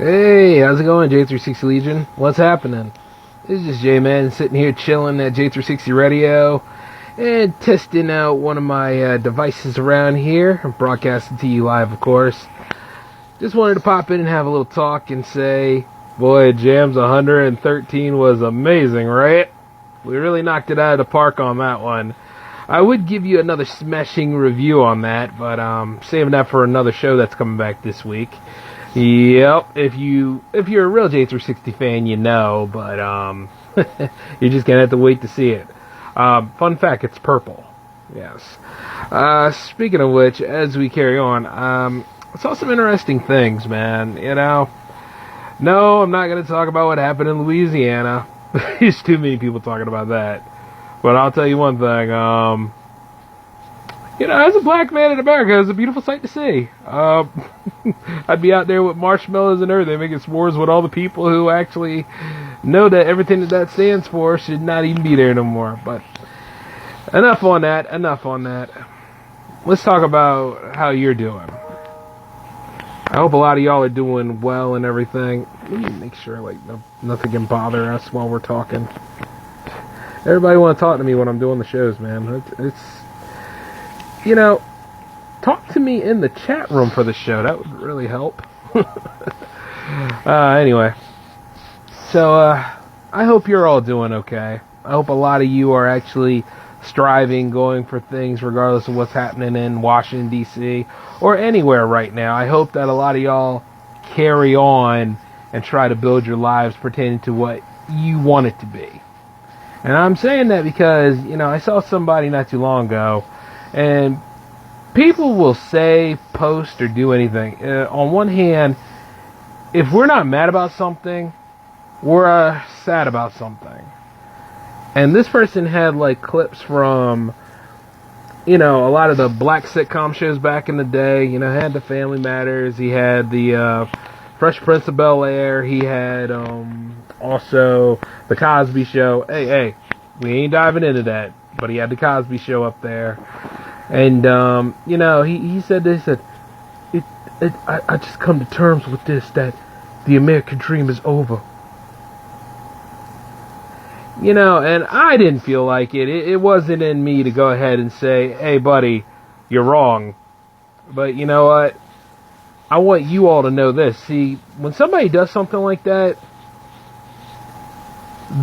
Hey, how's it going, J360 Legion? What's happening? This is just J-Man sitting here chilling at J360 Radio and testing out one of my devices around here. I'm broadcasting to you live, of course. Just wanted to pop in and have a little talk and say, boy, Jams 113 was amazing, right? We really knocked it out of the park on that one. I would give you another smashing review on that, but saving that for another show that's coming back this week. Yep, if you're a real J360 fan, you know, but you're just gonna have to wait to see it. Fun fact, it's purple. Yes. Speaking of which, as we carry on, I saw some interesting things, man. You know, no, I'm not gonna talk about what happened in Louisiana. There's too many people talking about that. But I'll tell you one thing. You know, as a black man in America, it's a beautiful sight to see. I'd be out there with marshmallows and everything, making s'mores with all the people who actually know that everything that stands for should not even be there no more. But enough on that. Let's talk about how you're doing. I hope a lot of y'all are doing well and everything. Let me make sure, nothing can bother us while we're talking. Everybody want to talk to me when I'm doing the shows, man. It's you know, talk to me in the chat room for the show. That would really help. Anyway. So, I hope you're all doing okay. I hope a lot of you are actually striving, going for things regardless of what's happening in Washington, D.C. or anywhere right now. I hope that a lot of y'all carry on and try to build your lives pertaining to what you want it to be. And I'm saying that because, you know, I saw somebody not too long ago, and people will say, post, or do anything. On one hand, if we're not mad about something, we're sad about something. And this person had, clips from, you know, a lot of the black sitcom shows back in the day. You know, had the Family Matters. He had the Fresh Prince of Bel-Air. He had also the Cosby Show. Hey, we ain't diving into that. But he had the Cosby Show up there. And, you know, he said this, that I just come to terms with this, that the American dream is over. You know, and I didn't feel like it. It wasn't in me to go ahead and say, hey, buddy, you're wrong. But you know what? I want you all to know this. See, when somebody does something like that,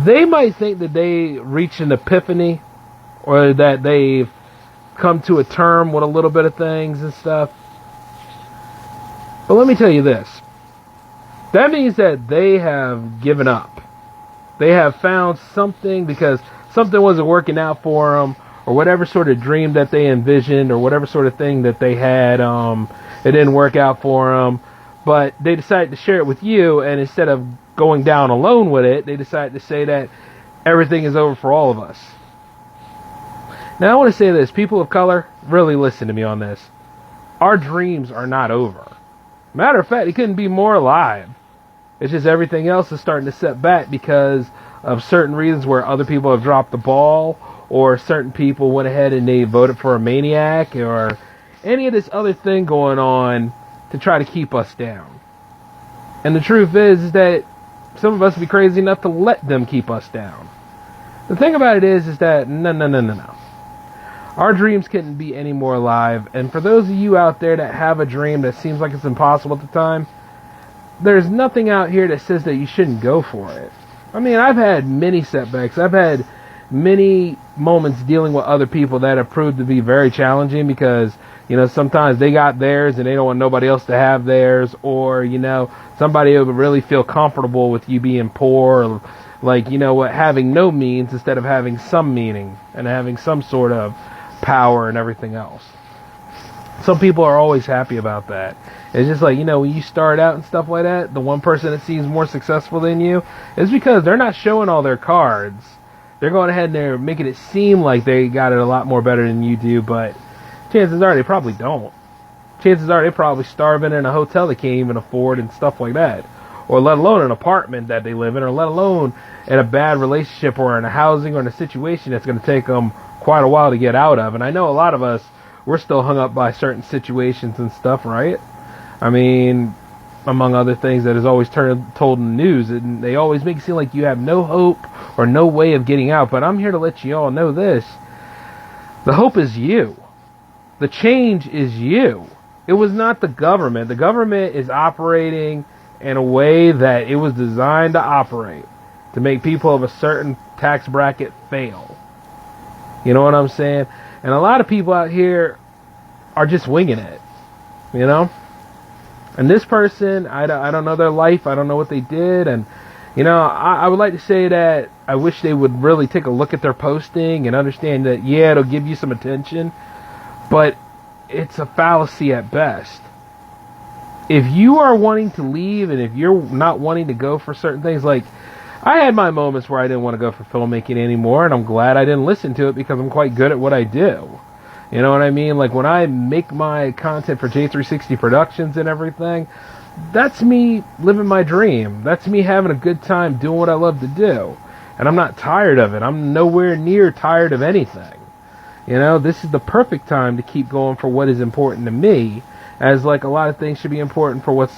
they might think that they reach an epiphany or that they've come to a term with a little bit of things and stuff. But let me tell you this. That means that they have given up. They have found something because something wasn't working out for them, or whatever sort of dream that they envisioned, or whatever sort of thing that they had, it didn't work out for them. But they decided to share it with you, and instead of going down alone with it, they decided to say that everything is over for all of us. Now, I want to say this. People of color, really listen to me on this. Our dreams are not over. Matter of fact, it couldn't be more alive. It's just everything else is starting to set back because of certain reasons where other people have dropped the ball, or certain people went ahead and they voted for a maniac, or any of this other thing going on to try to keep us down. And the truth is that some of us would be crazy enough to let them keep us down. The thing about it is that no. Our dreams couldn't be any more alive. And for those of you out there that have a dream that seems like it's impossible at the time, there's nothing out here that says that you shouldn't go for it. I mean, I've had many setbacks. I've had many moments dealing with other people that have proved to be very challenging because, you know, sometimes they got theirs and they don't want nobody else to have theirs, or, you know, somebody would really feel comfortable with you being poor, or having no means instead of having some meaning and having some sort of power and everything else. Some people are always happy about that. It's just like, you know, when you start out and stuff like that, the one person that seems more successful than you is because they're not showing all their cards. They're going ahead and they're making it seem like they got it a lot more better than you do, but chances are they probably don't. Chances are they're probably starving in a hotel they can't even afford and stuff like that. Or let alone an apartment that they live in, or let alone in a bad relationship or in a housing or in a situation that's going to take them quite a while to get out of. And I know a lot of us, we're still hung up by certain situations and stuff, right? I mean, among other things, that is always told in the news, and they always make it seem like you have no hope or no way of getting out. But I'm here to let you all know this: the hope is you. The change is you. It was not the government. The government is operating in a way that it was designed to operate, to make people of a certain tax bracket fail. You know what I'm saying? And a lot of people out here are just winging it, you know? And this person, I don't know their life. I don't know what they did. And, you know, I would like to say that I wish they would really take a look at their posting and understand that, yeah, it'll give you some attention, but it's a fallacy at best. If you are wanting to leave and if you're not wanting to go for certain things, like I had my moments where I didn't want to go for filmmaking anymore, and I'm glad I didn't listen to it because I'm quite good at what I do. You know what I mean? Like when I make my content for J360 Productions and everything, that's me living my dream. That's me having a good time doing what I love to do. And I'm not tired of it. I'm nowhere near tired of anything. You know, this is the perfect time to keep going for what is important to me, as like a lot of things should be important for what's,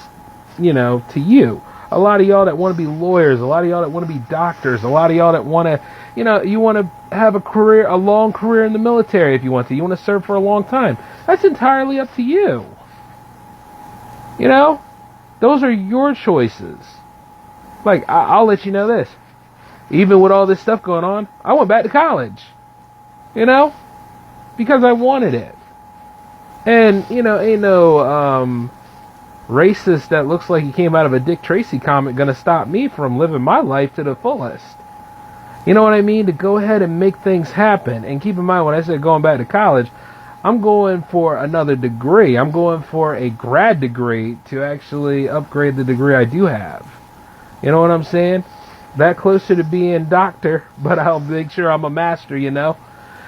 you know, to you. A lot of y'all that want to be lawyers, a lot of y'all that want to be doctors, a lot of y'all that want to, you know, you want to have a long career in the military if you want to. You want to serve for a long time. That's entirely up to you. You know, those are your choices. Like, I'll let you know this. Even with all this stuff going on, I went back to college. You know? Because I wanted it. And, you know, ain't no racist that looks like he came out of a Dick Tracy comic gonna stop me from living my life to the fullest. You know what I mean? To go ahead and make things happen. And keep in mind, when I said going back to college, I'm going for another degree. I'm going for a grad degree to actually upgrade the degree I do have. You know what I'm saying? That closer to being doctor, but I'll make sure I'm a master, you know?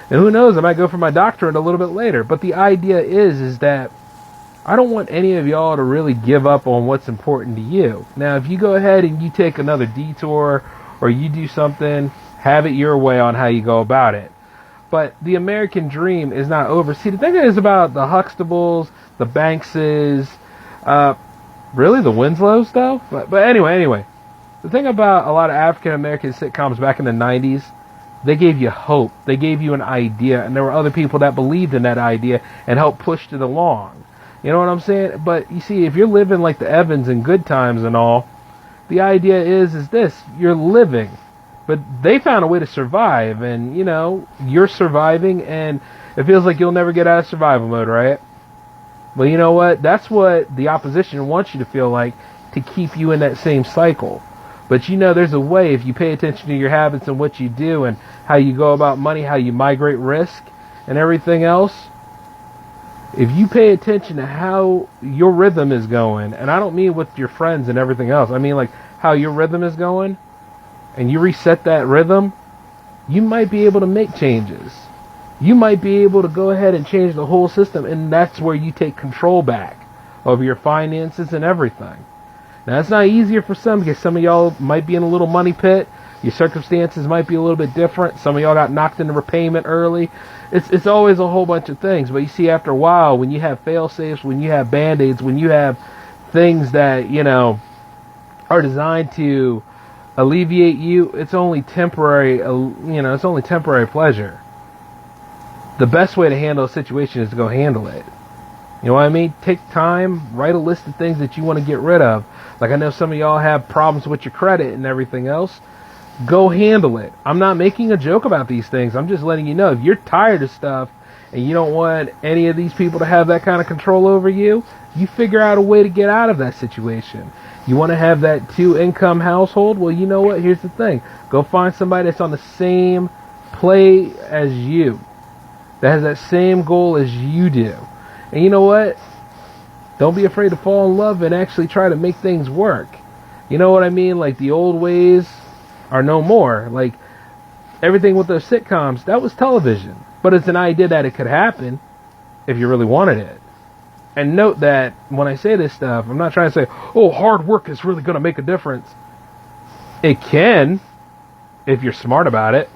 And who knows, I might go for my doctorate a little bit later. But the idea is that I don't want any of y'all to really give up on what's important to you. Now, if you go ahead and you take another detour or you do something, have it your way on how you go about it. But the American dream is not over. See, the thing is about the Huxtables, the Bankses, really the Winslows, though? But anyway, the thing about a lot of African-American sitcoms back in the 90s, they gave you hope. They gave you an idea, and there were other people that believed in that idea and helped push it along. You know what I'm saying? But you see, if you're living like the Evans in Good Times and all, the idea is this: you're living, but they found a way to survive, and you know you're surviving, and it feels like you'll never get out of survival mode, right? Well, you know what? That's what the opposition wants you to feel like, to keep you in that same cycle. But you know, there's a way if you pay attention to your habits and what you do and how you go about money, how you migrate risk and everything else. If you pay attention to how your rhythm is going, and I don't mean with your friends and everything else, I mean like how your rhythm is going, and you reset that rhythm, you might be able to make changes. You might be able to go ahead and change the whole system, and that's where you take control back over your finances and everything. Now, it's not easier for some because some of y'all might be in a little money pit. Your circumstances might be a little bit different. Some of y'all got knocked into repayment early. It's always a whole bunch of things. But you see, after a while, when you have fail-safes, when you have Band-Aids, when you have things that, you know, are designed to alleviate you, it's only temporary, it's only temporary pleasure. The best way to handle a situation is to go handle it. You know what I mean? Take time, write a list of things that you want to get rid of. Like I know some of y'all have problems with your credit and everything else. Go handle it. I'm not making a joke about these things. I'm just letting you know, if you're tired of stuff and you don't want any of these people to have that kind of control over you, you figure out a way to get out of that situation. You want to have that 2-income household? Well, you know what? Here's the thing. Go find somebody that's on the same play as you, that has that same goal as you do. And you know what? Don't be afraid to fall in love and actually try to make things work. You know what I mean? Like the old ways are no more. Like everything with those sitcoms, that was television. But it's an idea that it could happen if you really wanted it. And note that when I say this stuff, I'm not trying to say, oh, hard work is really going to make a difference. It can, if you're smart about it.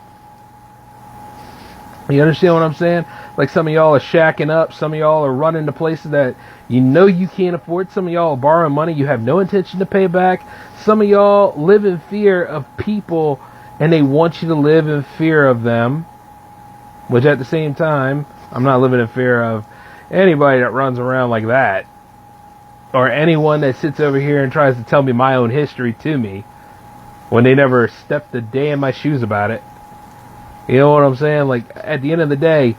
You understand what I'm saying? Like some of y'all are shacking up. Some of y'all are running to places that you know you can't afford. Some of y'all are borrowing money you have no intention to pay back. Some of y'all live in fear of people and they want you to live in fear of them. Which at the same time, I'm not living in fear of anybody that runs around like that. Or anyone that sits over here and tries to tell me my own history to me when they never stepped a day in my shoes about it. You know what I'm saying? Like, at the end of the day,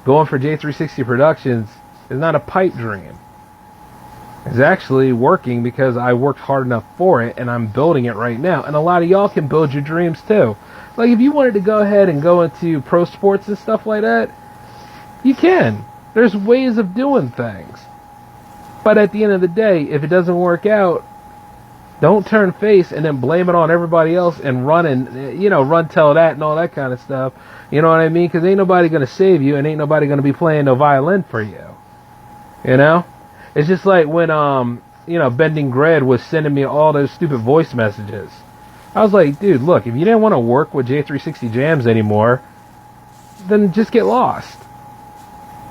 going for J360 Productions is not a pipe dream. It's actually working because I worked hard enough for it, and I'm building it right now. And a lot of y'all can build your dreams, too. Like, if you wanted to go ahead and go into pro sports and stuff like that, you can. There's ways of doing things. But at the end of the day, if it doesn't work out, don't turn face and then blame it on everybody else and run tell that and all that kind of stuff. You know what I mean? Because ain't nobody going to save you and ain't nobody going to be playing no violin for you. You know? It's just like when, Bending Gred was sending me all those stupid voice messages. I was like, dude, look, if you didn't want to work with J360 Jams anymore, then just get lost.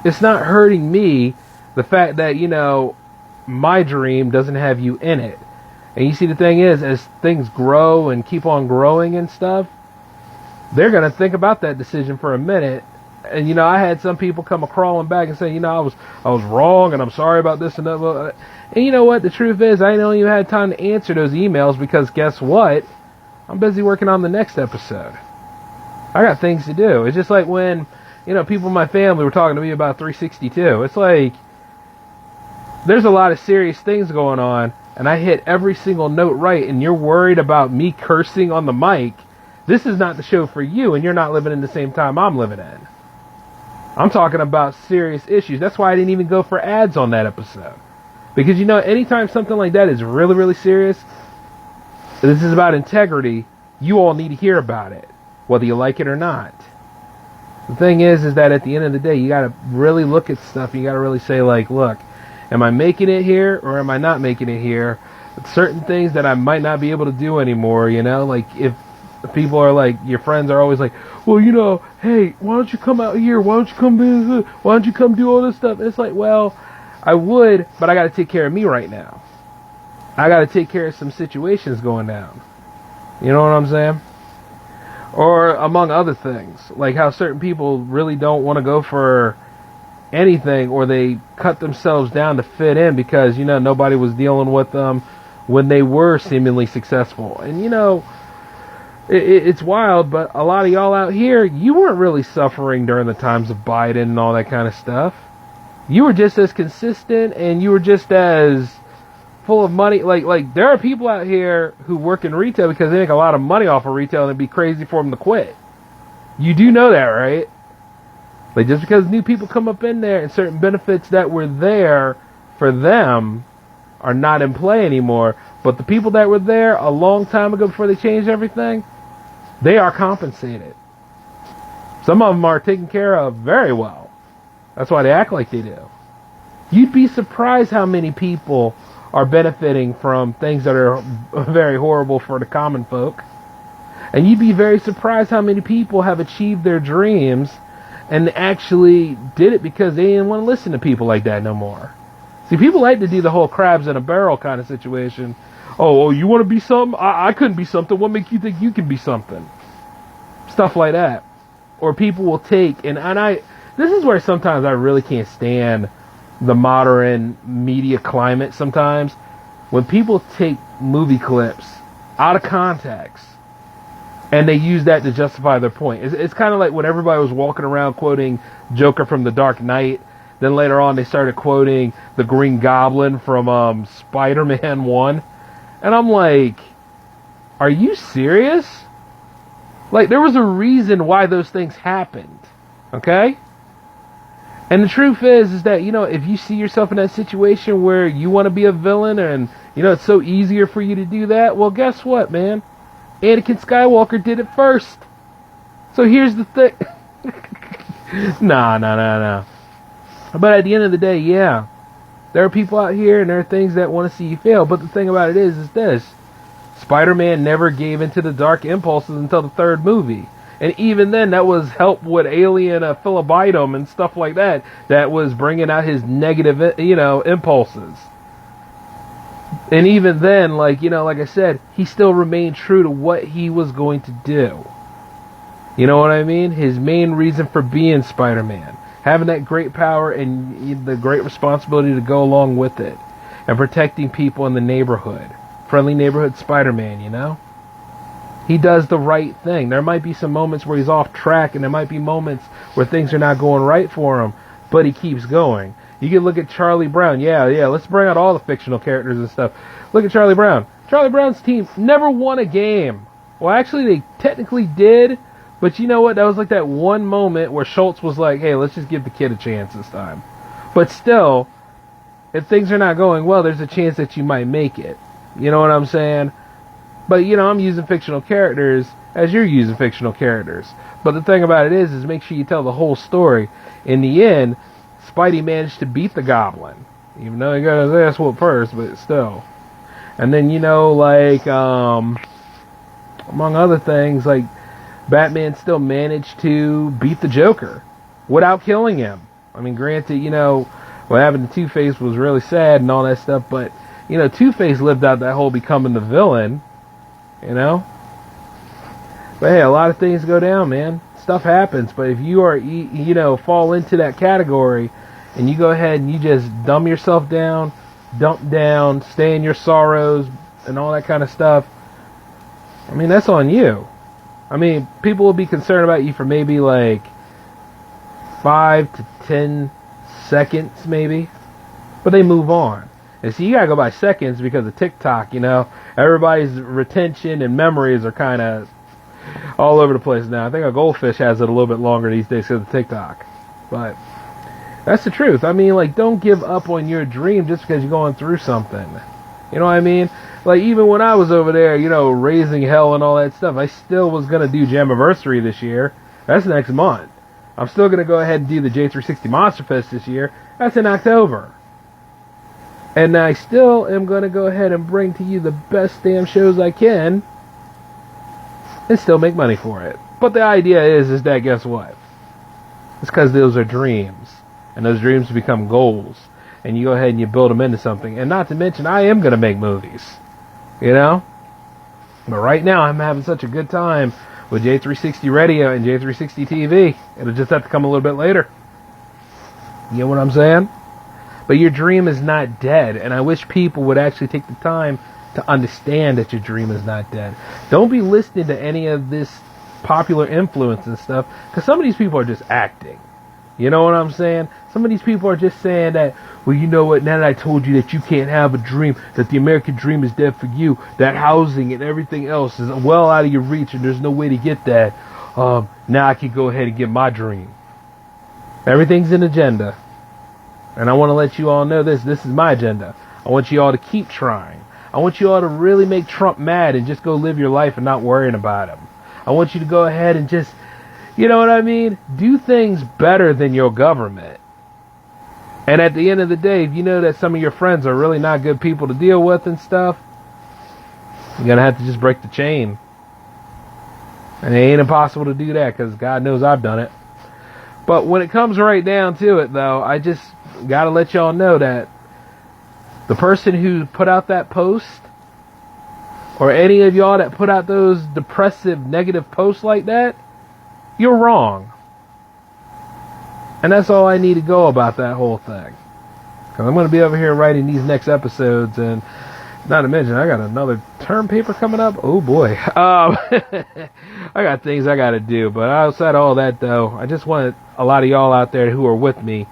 It's not hurting me, the fact that, my dream doesn't have you in it. And you see, the thing is, as things grow and keep on growing and stuff, they're going to think about that decision for a minute. And, I had some people come crawling back and say, I was wrong and I'm sorry about this and that. And you know what? The truth is, I don't even have time to answer those emails because guess what? I'm busy working on the next episode. I got things to do. It's just like when, people in my family were talking to me about 362. It's like, there's a lot of serious things going on. And I hit every single note right, and you're worried about me cursing on the mic. This is not the show for you, and you're not living in the same time I'm living in. I'm talking about serious issues. That's why I didn't even go for ads on that episode. Because, anytime something like that is really, really serious, this is about integrity, you all need to hear about it, whether you like it or not. The thing is that at the end of the day, you got to really look at stuff. You got to really say, like, look, am I making it here or am I not making it here? Certain things that I might not be able to do anymore, like if people are like, your friends are always like, well, hey, why don't you come out here? Why don't you come visit? Why don't you come do all this stuff? And it's like, well, I would, but I got to take care of me right now. I got to take care of some situations going down. You know what I'm saying? Or among other things, like how certain people really don't want to go for anything, or they cut themselves down to fit in because nobody was dealing with them when they were seemingly successful. And it's wild, but a lot of y'all out here, you weren't really suffering during the times of Biden and all that kind of stuff. You were just as consistent and you were just as full of money. Like there are people out here who work in retail because they make a lot of money off of retail, and it'd be crazy for them to quit. You do know that, right? Like, just because new people come up in there and certain benefits that were there for them are not in play anymore, but the people that were there a long time ago before they changed everything, they are compensated. Some of them are taken care of very well. That's why they act like they do. You'd be surprised how many people are benefiting from things that are very horrible for the common folk. And you'd be very surprised how many people have achieved their dreams and actually did it because they didn't want to listen to people like that no more. See, people like to do the whole crabs in a barrel kind of situation. Oh, you want to be something? I couldn't be something. What makes you think you can be something? Stuff like that. Or people will take, this is where sometimes I really can't stand the modern media climate sometimes. When people take movie clips out of context and they use that to justify their point. It's kind of like when everybody was walking around quoting Joker from The Dark Knight. Then later on they started quoting the Green Goblin from Spider-Man 1. And I'm like, are you serious? Like, there was a reason why those things happened. Okay? And the truth is that, if you see yourself in that situation where you want to be a villain and, it's so easier for you to do that, well, guess what, man? Anakin Skywalker did it first. So here's the thing. Nah. But at the end of the day, yeah, there are people out here and there are things that want to see you fail. But the thing about it is this. Spider-Man never gave into the dark impulses until the third movie. And even then, that was help with alien philobite and stuff like that. That was bringing out his negative, impulses. And even then, like I said, he still remained true to what he was going to do. You know what I mean? His main reason for being Spider-Man. Having that great power and the great responsibility to go along with it. And protecting people in the neighborhood. Friendly neighborhood Spider-Man, He does the right thing. There might be some moments where he's off track, and there might be moments where things are not going right for him, but he keeps going. You can look at Charlie Brown. Yeah, let's bring out all the fictional characters and stuff. Look at Charlie Brown. Charlie Brown's team never won a game. Well, actually, they technically did, but you know what? That was like that one moment where Schultz was like, hey, let's just give the kid a chance this time. But still, if things are not going well, there's a chance that you might make it. You know what I'm saying? But, I'm using fictional characters as you're using fictional characters. But the thing about it is make sure you tell the whole story. In the end, Spidey managed to beat the Goblin. Even though he got his ass whooped first, but still. And then, among other things, like, Batman still managed to beat the Joker without killing him. I mean, granted, what happened to Two-Face was really sad and all that stuff, but, Two-Face lived out that whole becoming the villain. But hey, a lot of things go down, man. Stuff happens. But if you are, fall into that category and you go ahead and you just dumb yourself down, dump down, stay in your sorrows and all that kind of stuff, I mean, that's on you. I mean, people will be concerned about you for maybe like 5 to 10 seconds, maybe. But they move on. And see, you gotta go by seconds because of TikTok, Everybody's retention and memories are kind of all over the place now. I think a goldfish has it a little bit longer these days because of TikTok. But that's the truth. I mean, like, don't give up on your dream just because you're going through something. You know what I mean? Like, even when I was over there, raising hell and all that stuff, I still was going to do Jamiversary this year. That's next month. I'm still going to go ahead and do the J360 Monster Fest this year. That's in October. And I still am going to go ahead and bring to you the best damn shows I can and still make money for it. But the idea is that, guess what? It's because those are dreams. And those dreams become goals. And you go ahead and you build them into something. And not to mention, I am going to make movies. But right now, I'm having such a good time with J360 Radio and J360 TV. It'll just have to come a little bit later. You know what I'm saying? But your dream is not dead, and I wish people would actually take the time to understand that your dream is not dead. Don't be listening to any of this popular influence and stuff, because some of these people are just acting. You know what I'm saying? Some of these people are just saying that, well, you know what, now that I told you that you can't have a dream, that the American dream is dead for you, that housing and everything else is well out of your reach and there's no way to get that, now I can go ahead and get my dream. Everything's an agenda. And I want to let you all know this is my agenda. I want you all to keep trying. I want you all to really make Trump mad and just go live your life and not worrying about him. I want you to go ahead and just, you know what I mean? Do things better than your government. And at the end of the day, if you know that some of your friends are really not good people to deal with and stuff, you're going to have to just break the chain. And it ain't impossible to do that because God knows I've done it. But when it comes right down to it, though, I just got to let y'all know that the person who put out that post, or any of y'all that put out those depressive, negative posts like that, you're wrong. And that's all I need to go about that whole thing. Because I'm going to be over here writing these next episodes, and not to mention, I got another term paper coming up. Oh boy. I got things I got to do. But outside of all that, though, I just want a lot of y'all out there who are with me,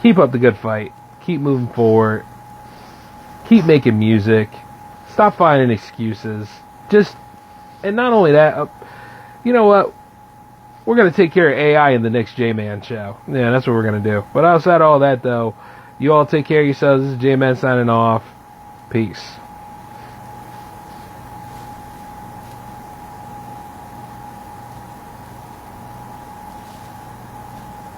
keep up the good fight. Keep moving forward. Keep making music. Stop finding excuses. And not only that, you know what? We're going to take care of AI in the next J-Man show. Yeah, that's what we're going to do. But outside of all that, though, you all take care of yourselves. This is J-Man signing off. Peace.